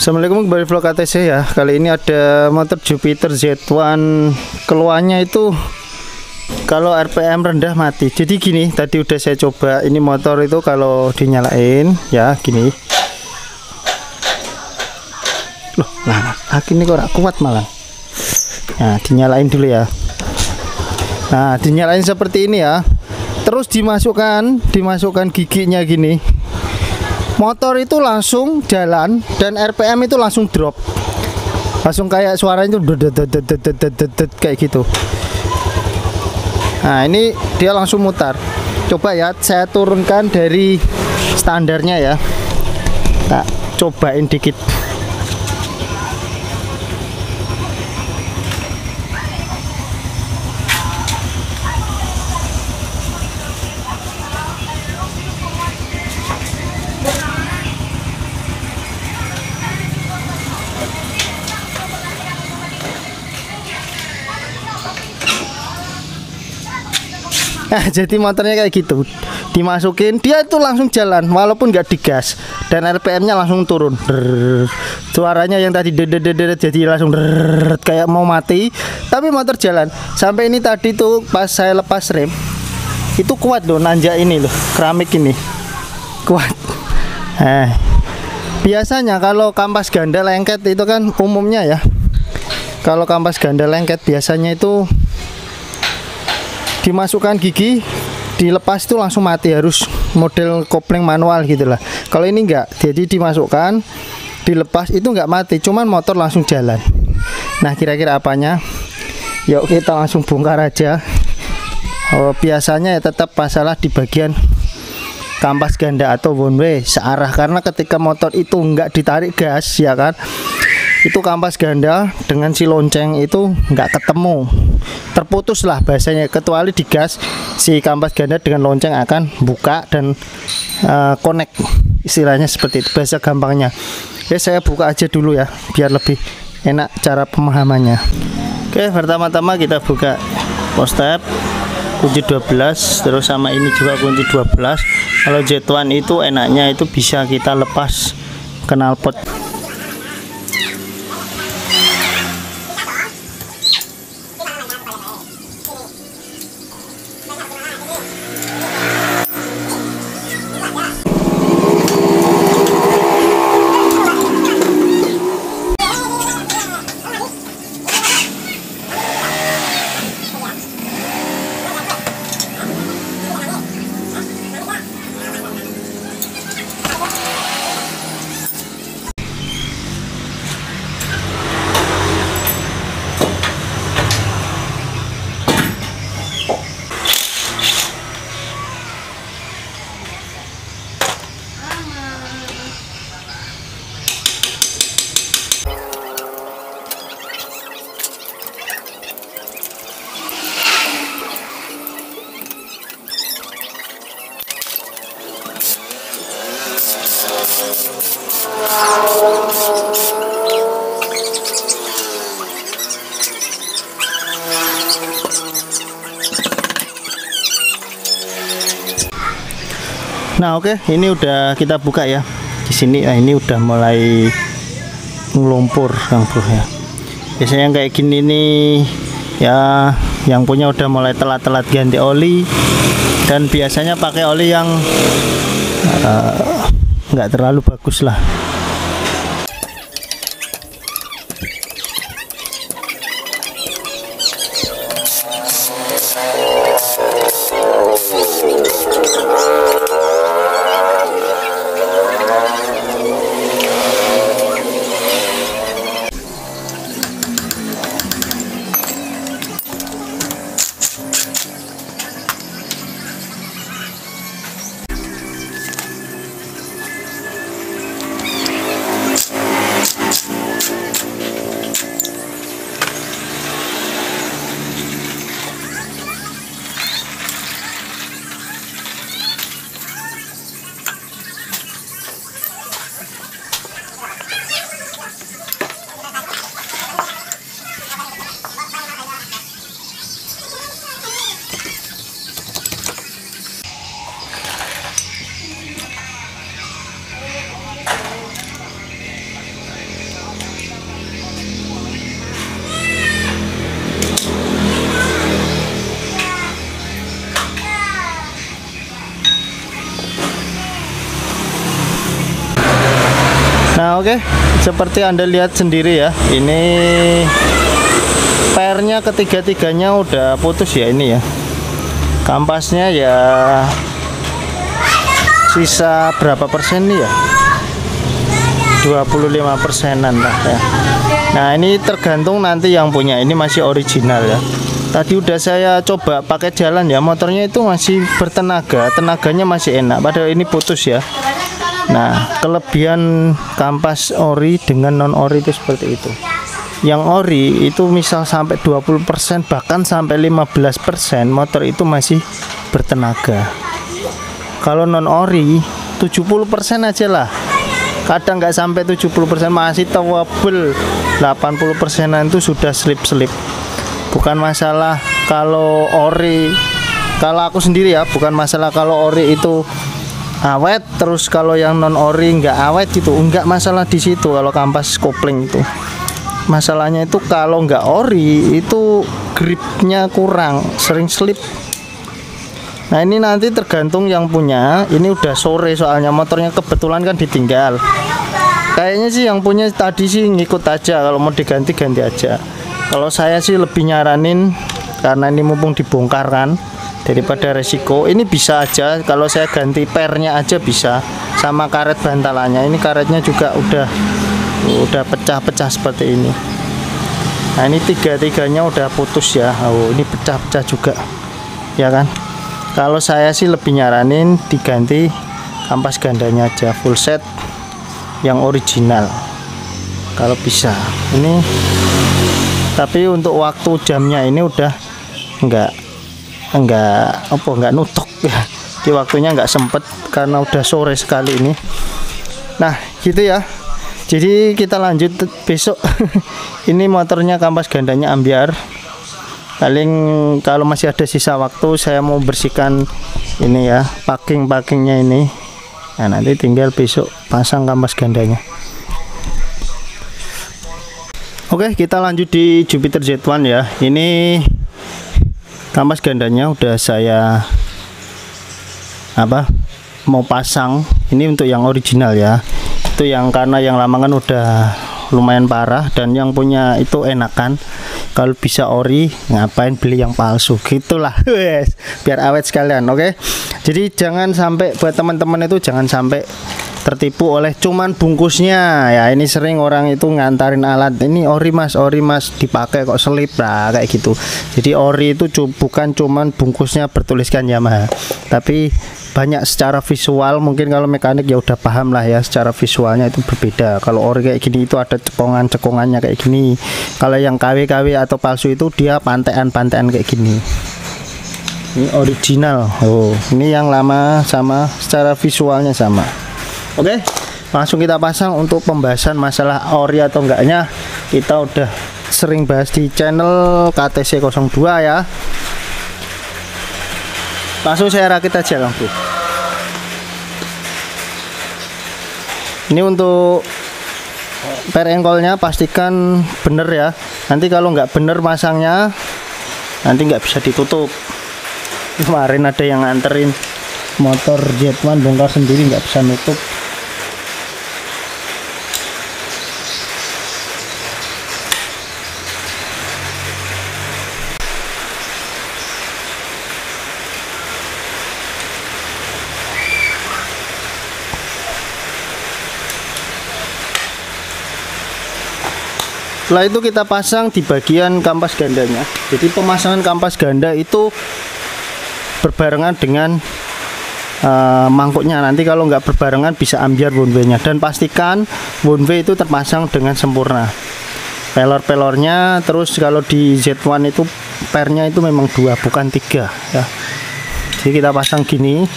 Assalamualaikum, kembali vlog ATC ya. Kali ini ada motor Jupiter Z1. Keluhannya itu kalau RPM rendah mati. Jadi gini, tadi udah saya coba. Ini motor itu kalau dinyalain ya gini. Loh, nah ini kok kuat malah. Nah, dinyalain dulu ya. Nah, dinyalain seperti ini ya. Terus dimasukkan giginya gini. Motor itu langsung jalan dan RPM itu langsung drop. Langsung kayak suaranya itu kayak gitu. Nah, ini dia langsung mutar. Coba ya, saya turunkan dari standarnya ya. Tak cobain dikit. Nah, jadi motornya kayak gitu, dimasukin dia itu langsung jalan walaupun nggak digas dan RPM-nya langsung turun. Suaranya yang tadi jadi langsung kayak mau mati, tapi motor jalan. Sampai ini tadi tuh pas saya lepas rem itu kuat loh, nanjak ini loh, keramik ini kuat. Biasanya kalau kampas ganda lengket itu kan umumnya ya, kalau kampas ganda lengket biasanya itu dimasukkan gigi, dilepas itu langsung mati, harus model kopling manual gitulah. Kalau ini enggak, jadi dimasukkan, dilepas itu enggak mati, cuman motor langsung jalan. Nah, kira-kira apanya? Yuk kita langsung bongkar aja. Biasanya ya tetap masalah di bagian kampas ganda atau one way searah, karena ketika motor itu enggak ditarik gas ya kan, itu kampas ganda dengan si lonceng itu nggak ketemu, terputus lah bahasanya. Kecuali digas, si kampas ganda dengan lonceng akan buka dan connect, istilahnya seperti itu bahasa gampangnya ya. Saya buka aja dulu ya biar lebih enak cara pemahamannya. Oke, pertama-tama kita buka post-tab kunci 12, terus sama ini juga kunci 12. Kalau Z1 itu enaknya itu bisa kita lepas knalpot. Nah, oke, ini udah kita buka ya. Di sini ini udah mulai ngelumpur Kang Bro ya. Biasanya yang kayak gini nih ya, yang punya udah mulai telat-telat ganti oli, dan biasanya pakai oli yang nggak terlalu bagus lah. Nah oke, seperti Anda lihat sendiri ya, ini pernya ketiga-tiganya udah putus ya ini ya. Kampasnya ya sisa berapa persen nih ya, 25%-an lah ya. Nah ini tergantung nanti yang punya, ini masih original ya. Tadi udah saya coba pakai jalan ya, motornya itu masih bertenaga, tenaganya masih enak, padahal ini putus ya. Nah kelebihan kampas ori dengan non ori itu seperti itu. Yang ori itu misal sampai 20%, bahkan sampai 15%, motor itu masih bertenaga. Kalau non ori 70% aja lah, kadang nggak sampai 70%, masih tewabel. 80%-an itu sudah slip-slip. Bukan masalah kalau ori, kalau aku sendiri ya, bukan masalah kalau ori itu awet, terus kalau yang non ori nggak awet gitu, nggak masalah di situ. Kalau kampas kopling itu masalahnya itu kalau nggak ori itu gripnya kurang, sering slip. Nah ini nanti tergantung yang punya. Ini udah sore soalnya, motornya kebetulan kan ditinggal. Kayaknya sih yang punya tadi sih ngikut aja, kalau mau diganti ganti aja. Kalau saya sih lebih nyaranin, karena ini mumpung dibongkar kan, daripada resiko, ini bisa aja kalau saya ganti pernya aja bisa, sama karet bantalannya. Ini karetnya juga udah pecah-pecah seperti ini. Nah ini tiga-tiganya udah putus ya. Oh ini pecah-pecah juga ya kan. Kalau saya sih lebih nyaranin diganti kampas gandanya aja, full set yang original kalau bisa. Ini tapi untuk waktu jamnya ini udah nggak nutuk ya, di waktunya nggak sempet karena udah sore sekali ini. Nah gitu ya, jadi kita lanjut besok. Ini motornya kampas gandanya ambiar. Paling kalau masih ada sisa waktu saya mau bersihkan ini ya, packing-packingnya ini. Nah nanti tinggal besok pasang kampas gandanya. Oke, kita lanjut di Jupiter Z1 ya. Ini kampas gandanya udah saya mau pasang. Ini untuk yang original ya. Itu yang karena yang lama kan udah lumayan parah, dan yang punya itu enakan. Kalau bisa ori, ngapain beli yang palsu, gitulah. Biar awet sekalian. Oke. Jadi jangan sampai, buat teman-teman itu jangan sampai tertipu oleh cuman bungkusnya ya. Ini sering orang itu ngantarin alat, ini ori mas dipakai kok selip lah kayak gitu. Jadi ori itu bukan cuman bungkusnya bertuliskan Yamaha, tapi banyak secara visual. Mungkin kalau mekanik ya udah paham lah ya, secara visualnya itu berbeda. Kalau ori kayak gini itu ada cekongannya kayak gini. Kalau yang KW atau palsu itu dia pantean kayak gini. Ini original. Oh ini yang lama sama, secara visualnya sama. Oke, langsung kita pasang. Untuk pembahasan masalah ori atau enggaknya kita udah sering bahas di channel KTC 02 ya. Langsung saya rakit aja Kang Bro. Ini untuk per engkolnya pastikan bener ya. Nanti kalau nggak bener masangnya, nanti nggak bisa ditutup. Kemarin ada yang nganterin motor Z1 bongkar sendiri, nggak bisa nutup. Setelah itu kita pasang di bagian kampas gandanya. Jadi pemasangan kampas ganda itu berbarengan dengan mangkuknya. Nanti kalau nggak berbarengan bisa ambiar one-way-nya. Dan pastikan one-way itu terpasang dengan sempurna. Pelor-pelornya, terus kalau di Z1 itu pernya itu memang 2 bukan 3 ya. Jadi kita pasang gini.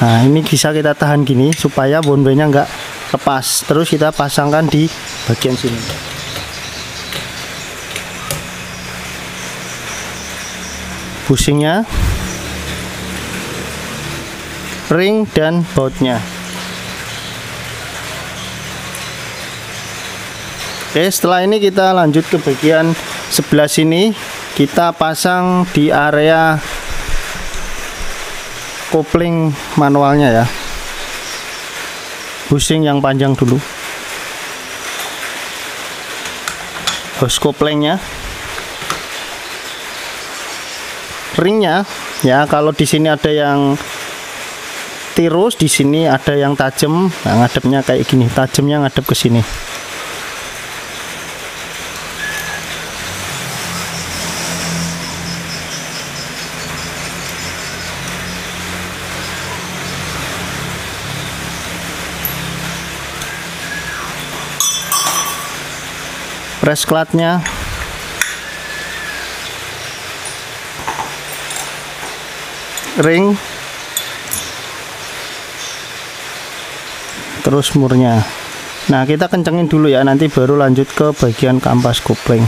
Nah ini bisa kita tahan gini supaya one-way-nya nggak lepas. Terus kita pasangkan di bagian sini. Bushingnya, ring dan bautnya. Oke, setelah ini kita lanjut ke bagian sebelah sini. Kita pasang di area kopling manualnya ya. Bushing yang panjang dulu. hose koplengnya, ringnya ya. Kalau di sini ada yang tirus, di sini ada yang tajam. Nah, ngadepnya kayak gini, tajamnya ngadep ke sini. Press klatnya, ring, terus murnya. Nah, kita kencengin dulu ya, nanti baru lanjut ke bagian kampas kopling.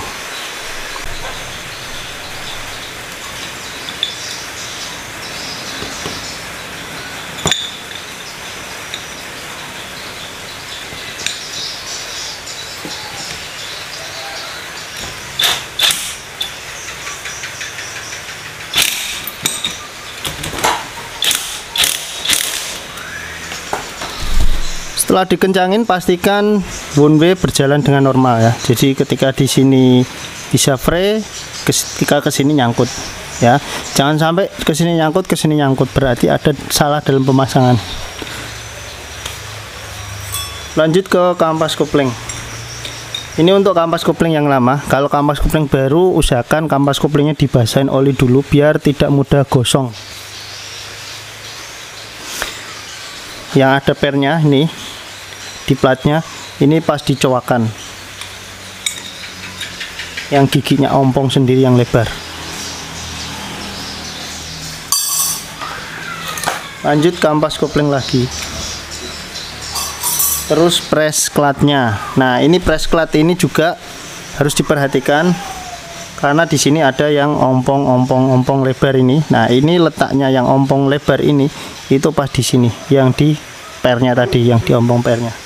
Setelah dikencangin, pastikan one way berjalan dengan normal ya. Jadi ketika di sini bisa free, ketika ke sini nyangkut ya. Jangan sampai ke sini nyangkut, berarti ada salah dalam pemasangan. Lanjut ke kampas kopling. Ini untuk kampas kopling yang lama. Kalau kampas kopling baru, usahakan kampas koplingnya dibasahin oli dulu biar tidak mudah gosong. Yang ada pernya ini di platnya, ini pas dicowakan, yang giginya ompong sendiri yang lebar. Lanjut kampas kopling lagi, terus press klatnya. Nah, ini press klat ini juga harus diperhatikan karena di sini ada yang ompong lebar ini. Nah, ini letaknya yang ompong lebar ini itu pas di sini, yang di pernya tadi, yang di ompong pernya.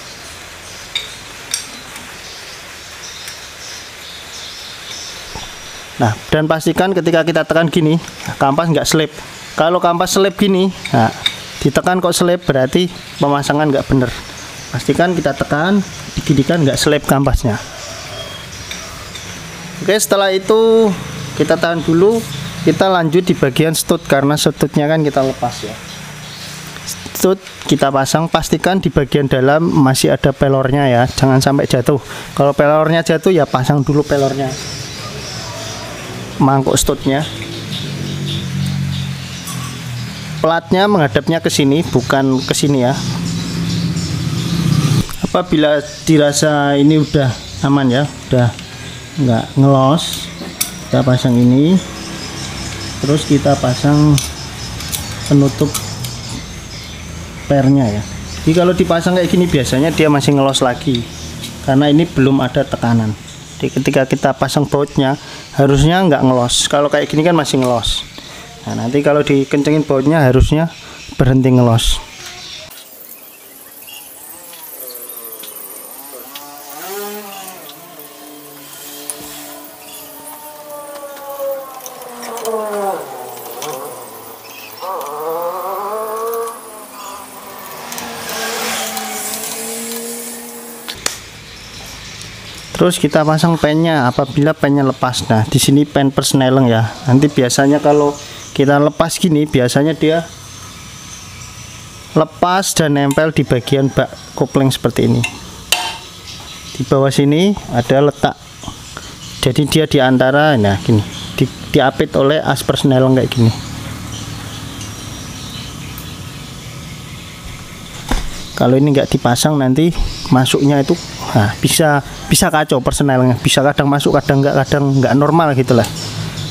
Nah, dan pastikan ketika kita tekan gini, kampas nggak slip. Kalau kampas slip gini, nah, ditekan kok slip, berarti pemasangan nggak bener. Pastikan kita tekan, digigikan nggak slip kampasnya. Oke, setelah itu kita tahan dulu. Kita lanjut di bagian stud, karena studnya kan kita lepas ya. Stud kita pasang, pastikan di bagian dalam masih ada pelornya ya, jangan sampai jatuh. Kalau pelornya jatuh ya pasang dulu pelornya. Mangkuk studnya, platnya menghadapnya ke sini, bukan ke sini ya. Apabila dirasa ini udah aman ya, udah nggak ngelos, kita pasang ini, terus kita pasang penutup pernya ya. Jadi kalau dipasang kayak gini biasanya dia masih ngelos lagi, karena ini belum ada tekanan. Jadi ketika kita pasang bautnya harusnya nggak ngelos. Kalau kayak gini kan masih ngelos. Nah, nanti kalau dikencengin bautnya harusnya berhenti ngelos. Terus kita pasang pennya apabila pennya lepas. Nah, di sini pen persneleng ya. Nanti biasanya kalau kita lepas gini, biasanya dia lepas dan nempel di bagian bak kopling seperti ini. Di bawah sini ada letak. Jadi dia di antara, nah gini, diapit oleh as persneleng kayak gini. Kalau ini nggak dipasang nanti masuknya itu bisa kacau persnelengnya, bisa kadang masuk kadang nggak normal gitulah.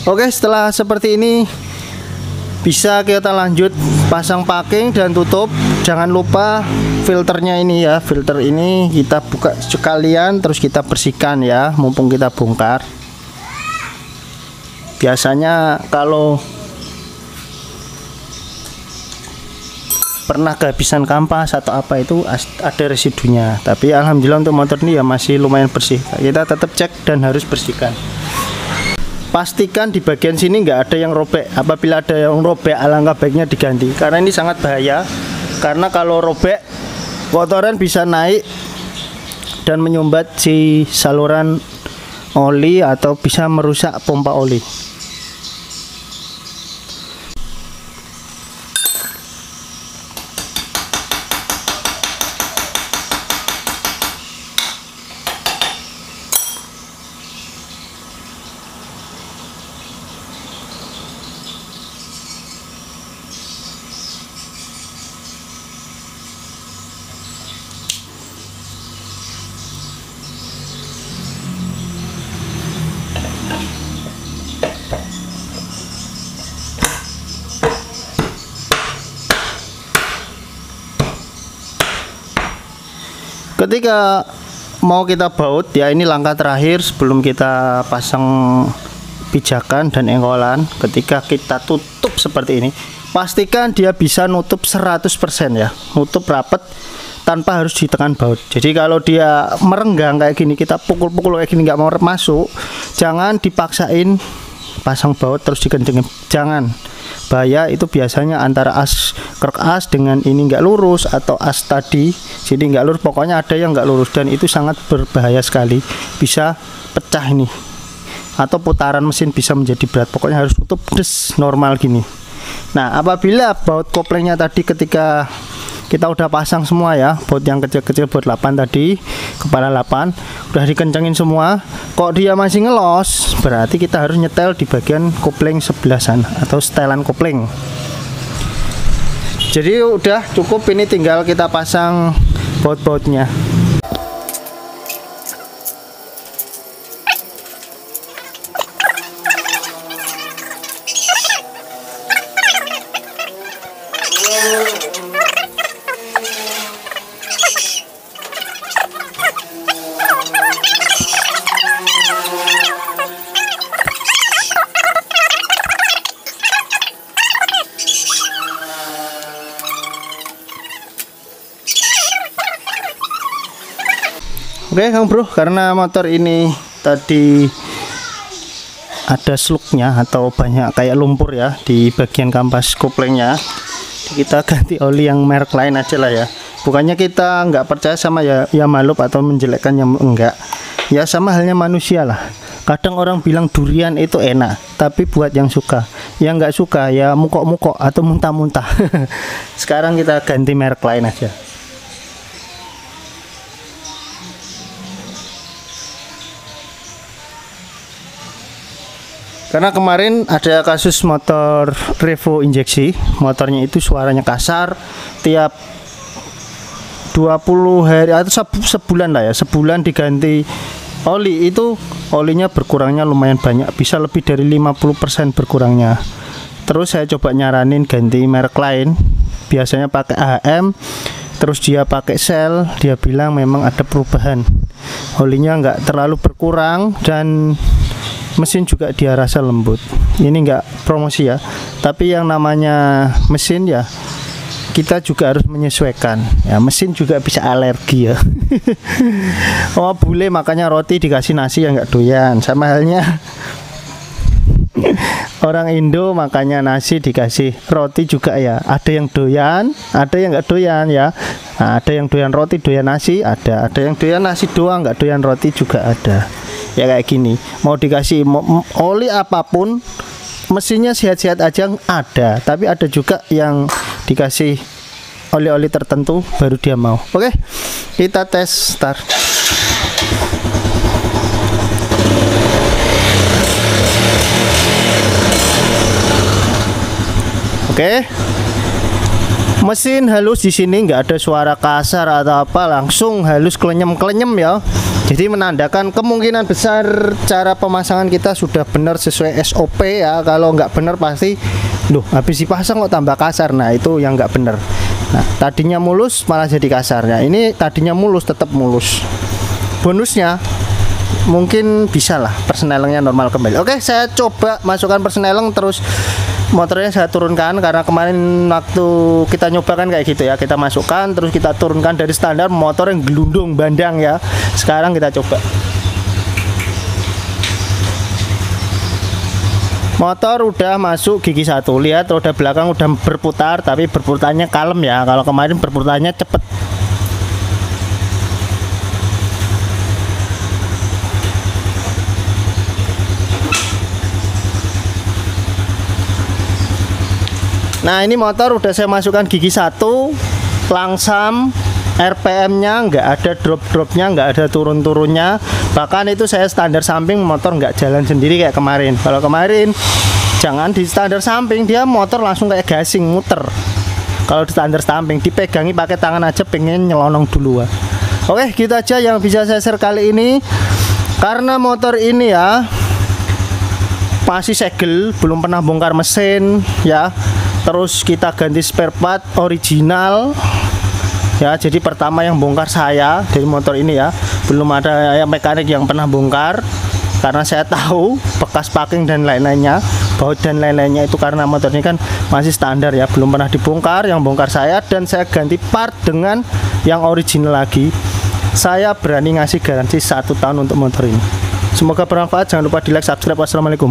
Oke, setelah seperti ini bisa kita lanjut pasang packing dan tutup. Jangan lupa filternya ini ya, filter ini kita buka sekalian terus kita bersihkan ya, mumpung kita bongkar. Biasanya kalau pernah kehabisan kampas atau apa itu ada residunya, tapi alhamdulillah untuk motor ini ya masih lumayan bersih. Kita tetap cek dan harus bersihkan. Pastikan di bagian sini nggak ada yang robek. Apabila ada yang robek, alangkah baiknya diganti, karena ini sangat bahaya. Karena kalau robek, kotoran bisa naik dan menyumbat si saluran oli atau bisa merusak pompa oli. Ketika mau kita baut ya, ini langkah terakhir sebelum kita pasang pijakan dan engkolan. Ketika kita tutup seperti ini, pastikan dia bisa nutup 100% ya, nutup rapet tanpa harus ditekan baut. Jadi kalau dia merenggang kayak gini, kita pukul-pukul kayak gini nggak mau masuk, jangan dipaksain pasang baut terus dikencengin, jangan. Bahaya itu biasanya antara as krek as dengan ini nggak lurus, atau as tadi jadi nggak lurus, pokoknya ada yang nggak lurus, dan itu sangat berbahaya sekali, bisa pecah ini, atau putaran mesin bisa menjadi berat. Pokoknya harus tutup des normal gini. Nah, apabila baut koplengnya tadi ketika kita udah pasang semua ya, baut yang kecil-kecil, baut 8 tadi, kepala 8 udah dikencengin semua, kok dia masih ngelos, berarti kita harus nyetel di bagian kopling sebelah sana atau setelan kopling. Jadi udah cukup, ini tinggal kita pasang baut-bautnya. Oke Kang Bro, karena motor ini tadi ada slugnya atau banyak kayak lumpur ya di bagian kampas koplengnya, kita ganti oli yang merek lain aja lah ya. Bukannya kita nggak percaya sama ya Yamalup atau menjelekkan, yang enggak ya, sama halnya manusia lah. Kadang orang bilang durian itu enak, tapi buat yang suka, yang nggak suka ya mukok-mukok atau muntah-muntah. Sekarang kita ganti merek lain aja. Karena kemarin ada kasus motor Revo injeksi, motornya itu suaranya kasar, tiap 20 hari atau sebulan lah ya, sebulan diganti oli, itu olinya berkurangnya lumayan banyak, bisa lebih dari 50% berkurangnya. Terus saya coba nyaranin ganti merek lain, biasanya pakai AHM, terus dia pakai Shell, dia bilang memang ada perubahan, olinya nggak terlalu berkurang dan mesin juga dia rasa lembut. Ini enggak promosi ya, tapi yang namanya mesin ya kita juga harus menyesuaikan ya, mesin juga bisa alergi ya. Oh bule makanya roti dikasih nasi yang enggak doyan, sama halnya orang Indo makanya nasi dikasih roti juga ya, ada yang doyan, ada yang enggak doyan ya. Nah, ada yang doyan roti doyan nasi, ada yang doyan nasi doang enggak doyan roti juga ada. Ya kayak gini, mau dikasih oli apapun, mesinnya sehat-sehat aja ada, tapi ada juga yang dikasih oli-oli tertentu baru dia mau. Oke, kita tes start. Oke, mesin halus di sini, nggak ada suara kasar atau apa, langsung halus klenyem-klenyem ya. Jadi menandakan kemungkinan besar cara pemasangan kita sudah benar sesuai SOP ya. Kalau nggak benar pasti, loh habis dipasang kok tambah kasar. Nah itu yang nggak benar. Nah tadinya mulus malah jadi kasar. Nah ini tadinya mulus tetap mulus. Bonusnya mungkin bisa lah persnelingnya normal kembali. Oke, saya coba masukkan persneleng, terus motornya saya turunkan, karena kemarin waktu kita nyoba kan kayak gitu ya, kita masukkan terus kita turunkan dari standar motor yang gelundung bandang ya. Sekarang kita coba. Motor udah masuk gigi 1, lihat roda belakang udah berputar, tapi berputarnya kalem ya. Kalau kemarin berputarnya cepet. Nah ini motor udah saya masukkan gigi 1, langsam, RPM-nya nggak ada drop-dropnya, nggak ada turun-turunnya. Bahkan itu saya standar samping, motor nggak jalan sendiri kayak kemarin. Kalau kemarin jangan di standar samping, dia motor langsung kayak gasing muter. Kalau di standar samping dipegangi pakai tangan aja pengen nyelonong dulu. Oke, gitu aja yang bisa saya share kali ini. Karena motor ini ya masih segel, belum pernah bongkar mesin ya. Terus kita ganti spare part original ya, jadi pertama yang bongkar saya dari motor ini ya. Belum ada ya mekanik yang pernah bongkar, karena saya tahu bekas packing dan lain-lainnya, baut dan lain-lainnya itu, karena motor ini kan masih standar ya, belum pernah dibongkar. Yang bongkar saya, dan saya ganti part dengan yang original lagi. Saya berani ngasih garansi 1 tahun untuk motor ini. Semoga bermanfaat. Jangan lupa di like, subscribe. Wassalamualaikum.